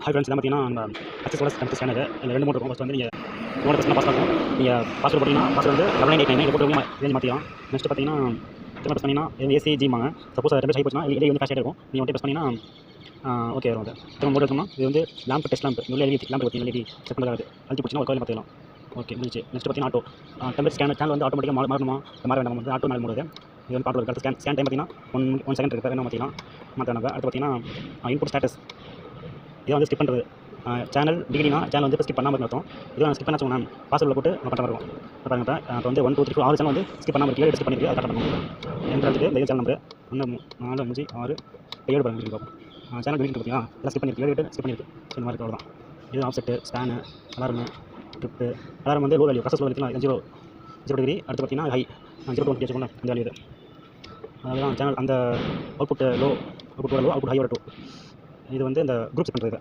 Hi friends, பார்த்தீங்கன்னா நம்ம access Wallace computer scanner இதில் 2 மோட் இருக்கும். ஃபஸ்ட் வந்து நீங்கள் மோட் ஃபஸ்ட் பாஸ் ஆகும். நீங்கள் பாஸ்வேர்டு போட்டிங்கன்னா பாஸ்வேர்டு வந்து 19899 போட்டு ரேஞ்ச் மாற்றிக்கலாம். நெக்ஸ்ட் பார்த்தீங்கன்னா திரும்ப ப்ரெஸ் பண்ணிங்கன்னா ஏசிஜிமாங்க. சப்போஸ் அது 2 ஹை போச்சுன்னா எலி வந்து ஃபாஸ்ட் இருக்கும். நீங்கள் வந்து ப்ரெஸ் பண்ணிங்கன்னா ஓகே வரும். அது திரும்ப மோட் எடுத்தோம்னா இது வந்து லேம்ப் டெஸ்ட் லேம்ப் உள்ள எலி லேம்ப் பற்றி எலி செக் பண்ணுறது அழுத்தி பிடிச்சினா ஒரு கோயில் மாற்றிடலாம். ஓகே முடிச்சு. நெக்ஸ்ட் பார்த்தீங்கன்னா ஆட்டோ டெம்பரேச்சர் சேனல் வந்து ஆட்டோமேட்டிக்காக மாறணுமா மாற வேண்டாம் வந்து ஆட்டோ மேலே மூடுது. இது வந்து பாட்டு இருக்குது. ஸ்கேன் டைம் பார்த்தீங்கன்னா 1 செகண்ட் இருக்குது. என்ன மாற்றிக்கலாம் மாற்றினாங்க. அடுத்து பார்த்தீங்கன்னா இன்புட் ஸ்டேட்டஸ் இதை வந்து ஸ்கிப் பண்ணுறது. சேனல் டிகிரினா சேனல் வந்து இப்போ ஸ்கிப் பண்ணாமல் இருக்கும். இதை நான் ஸ்கிப் பண்ண சொன்னேன் பாஸ்வேர்டில் போட்டு நம்ம பண்ணுற இருக்கும். இப்போ பாருங்க, இப்போ வந்து 1 2 3 4 6 சேனல் வந்து ஸ்கிப் பண்ணாமல் இருக்குது. ஸ்கிப் பண்ணிருக்கு. அதை கரெக்டாக பண்ணணும். என்ட்ரன்ஸுக்கு இந்த சேனல் நம்பர் 1 4 5 6 7 பாருங்க பார்ப்போம். சேனல் டிகிரி பார்த்தீங்கன்னா எல்லாம் ஸ்கிப் பண்ணிருக்கு. 7 ஸ்கிப் பண்ணிருக்கு. இந்த மாதிரி அவ்வளோதான். இது ஆஃப்செட்டு ஸ்பேனு அலாரமு ட்ரிப்பு அலாரம் வந்து low value process low value 0 degree. அடுத்து பார்த்தீங்கன்னா ஹை 0 20 வச்சுக்கோங்க. இந்த வேல்யூ இது அதுதான் சேனல் அந்த output low output low output high வரட்டும். இது வந்து இந்த குரூப் செக் பண்ணுறது.